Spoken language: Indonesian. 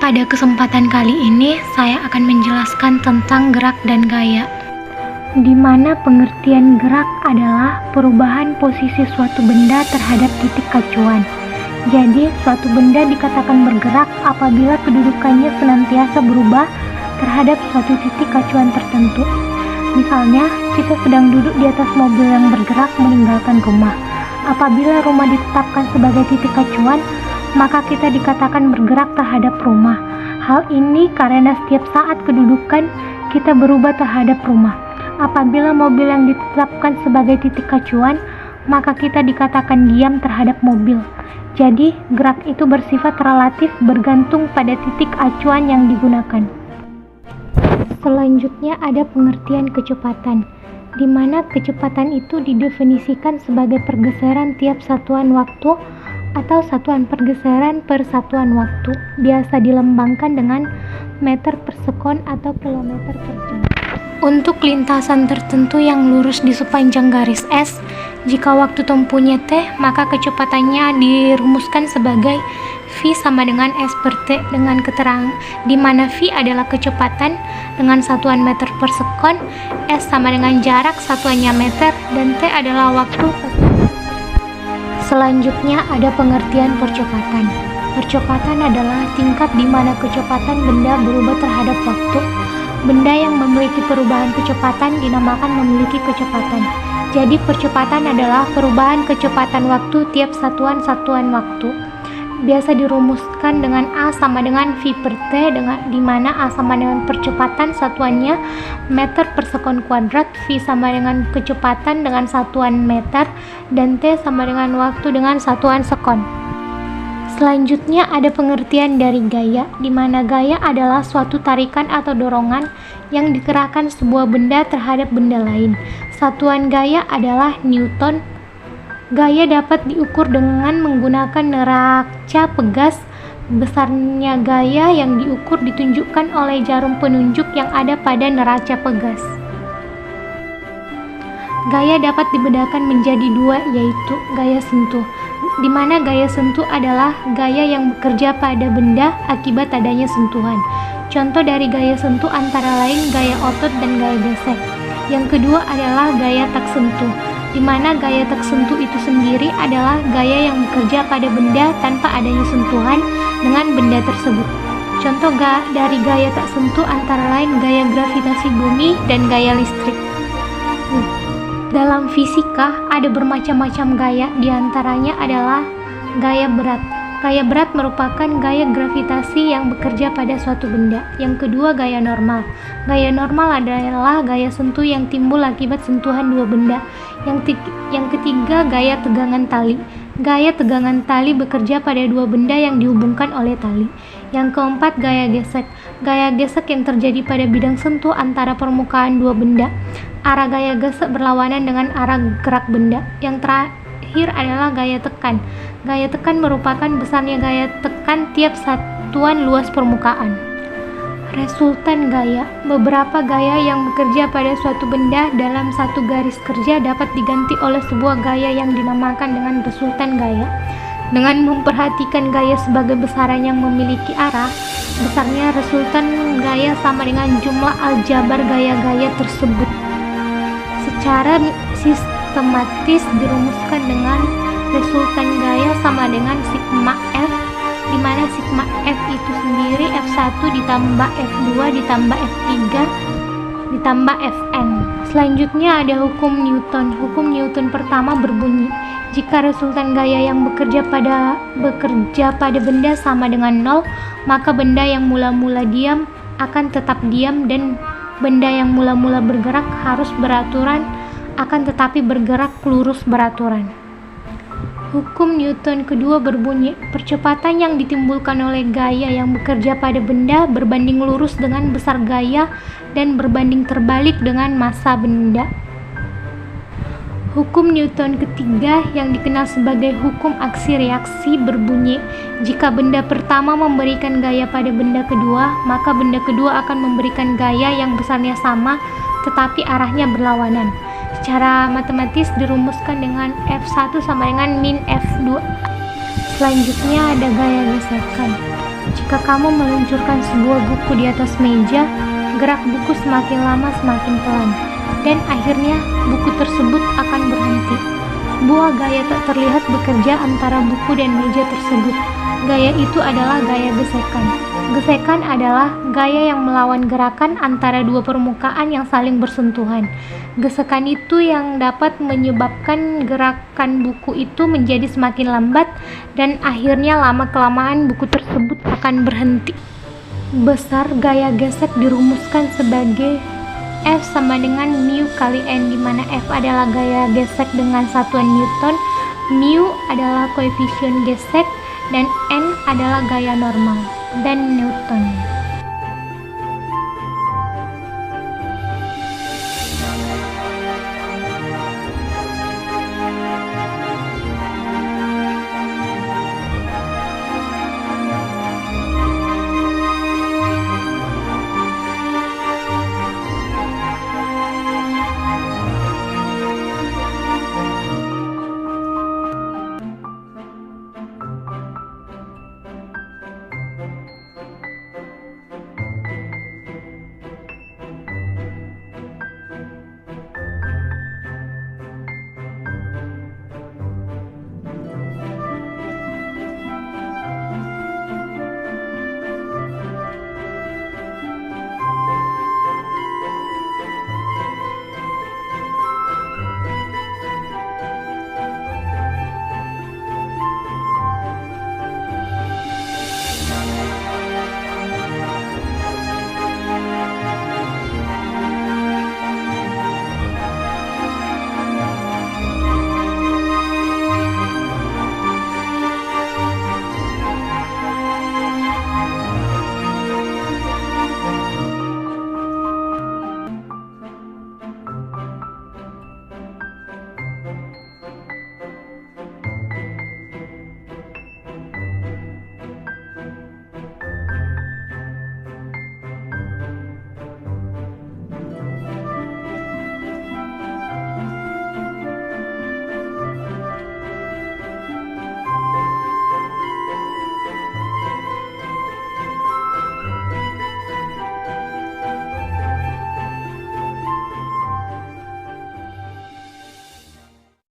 Pada kesempatan kali ini, saya akan menjelaskan tentang gerak dan gaya, di mana pengertian gerak adalah perubahan posisi suatu benda terhadap titik acuan. Jadi, suatu benda dikatakan bergerak apabila kedudukannya senantiasa berubah terhadap suatu titik acuan tertentu. Misalnya, kita sedang duduk di atas mobil yang bergerak meninggalkan rumah. Apabila rumah ditetapkan sebagai titik acuan, maka kita dikatakan bergerak terhadap rumah. Hal ini karena setiap saat kedudukan kita berubah terhadap rumah. Apabila mobil yang ditetapkan sebagai titik acuan, maka kita dikatakan diam terhadap mobil. Jadi, gerak itu bersifat relatif bergantung pada titik acuan yang digunakan. Selanjutnya ada pengertian kecepatan, di mana kecepatan itu didefinisikan sebagai pergeseran tiap satuan waktu atau satuan pergeseran per satuan waktu, biasa dilambangkan dengan meter per sekon atau kilometer per jam. Untuk lintasan tertentu yang lurus di sepanjang garis S, jika waktu tempuhnya T, maka kecepatannya dirumuskan sebagai V sama dengan S per T dengan keterangan di mana V adalah kecepatan dengan satuan meter per sekon, S sama dengan jarak satuannya meter, dan T adalah waktu. Selanjutnya ada pengertian percepatan. Percepatan adalah tingkat di mana kecepatan benda berubah terhadap waktu. Benda yang memiliki perubahan kecepatan dinamakan memiliki kecepatan. Jadi percepatan adalah perubahan kecepatan waktu tiap satuan waktu. Biasa dirumuskan dengan A sama dengan V per T, di mana A sama dengan percepatan satuannya meter per sekon kuadrat, V sama dengan kecepatan dengan satuan meter, dan T sama dengan waktu dengan satuan sekon. Selanjutnya ada pengertian dari gaya, di mana gaya adalah suatu tarikan atau dorongan yang dikerahkan sebuah benda terhadap benda lain. Satuan gaya adalah Newton. Gaya dapat diukur dengan menggunakan neraca pegas. Besarnya gaya yang diukur ditunjukkan oleh jarum penunjuk yang ada pada neraca pegas. Gaya dapat dibedakan menjadi dua, yaitu gaya sentuh, di mana gaya sentuh adalah gaya yang bekerja pada benda akibat adanya sentuhan. Contoh dari gaya sentuh antara lain gaya otot dan gaya gesek. Yang kedua adalah gaya tak sentuh, di mana gaya tak sentuh itu sendiri adalah gaya yang bekerja pada benda tanpa adanya sentuhan dengan benda tersebut. Contoh dari gaya tak sentuh antara lain gaya gravitasi bumi dan gaya listrik. Dalam fisika ada bermacam-macam gaya, diantaranya adalah gaya berat. Gaya berat merupakan gaya gravitasi yang bekerja pada suatu benda. Yang kedua, gaya normal. Gaya normal adalah gaya sentuh yang timbul akibat sentuhan dua benda. Yang ketiga, gaya tegangan tali. Gaya tegangan tali bekerja pada dua benda yang dihubungkan oleh tali. Yang keempat, gaya gesek. Gaya gesek yang terjadi pada bidang sentuh antara permukaan dua benda. Arah gaya gesek berlawanan dengan arah gerak benda. Yang terakhir adalah gaya tekan. Gaya tekan merupakan besarnya gaya tekan tiap satuan luas permukaan. Resultan gaya. Beberapa gaya yang bekerja pada suatu benda dalam satu garis kerja dapat diganti oleh sebuah gaya yang dinamakan dengan resultan gaya. Dengan memperhatikan gaya sebagai besaran yang memiliki arah, besarnya resultan gaya sama dengan jumlah aljabar gaya-gaya tersebut. Secara sistematis dirumuskan dengan resultan gaya sama dengan sigma F, di mana sigma F itu sendiri F1 ditambah F2 ditambah F3 ditambah Fn. Selanjutnya ada hukum Newton. Hukum Newton pertama berbunyi, jika resultan gaya yang bekerja pada benda sama dengan 0, maka benda yang mula-mula diam akan tetap diam, dan benda yang mula-mula bergerak harus beraturan akan tetapi bergerak lurus beraturan. Hukum Newton kedua berbunyi, percepatan yang ditimbulkan oleh gaya yang bekerja pada benda berbanding lurus dengan besar gaya dan berbanding terbalik dengan massa benda. Hukum Newton ketiga yang dikenal sebagai hukum aksi reaksi berbunyi, jika benda pertama memberikan gaya pada benda kedua, maka benda kedua akan memberikan gaya yang besarnya sama tetapi arahnya berlawanan. Secara matematis dirumuskan dengan F1 sama dengan min F2. Selanjutnya ada gaya gesekan. Jika kamu meluncurkan sebuah buku di atas meja, gerak buku semakin lama semakin pelan, dan akhirnya buku tersebut akan berhenti. Sebuah gaya tak terlihat bekerja antara buku dan meja tersebut. Gaya itu adalah gaya gesekan. Gesekan adalah gaya yang melawan gerakan antara dua permukaan yang saling bersentuhan. Gesekan itu yang dapat menyebabkan gerakan buku itu menjadi semakin lambat dan akhirnya lama-kelamaan buku tersebut akan berhenti. Besar gaya gesek dirumuskan sebagai F sama dengan mu kali N, di mana F adalah gaya gesek dengan satuan Newton, mu adalah koefisien gesek, dan N adalah gaya normal dan Newton.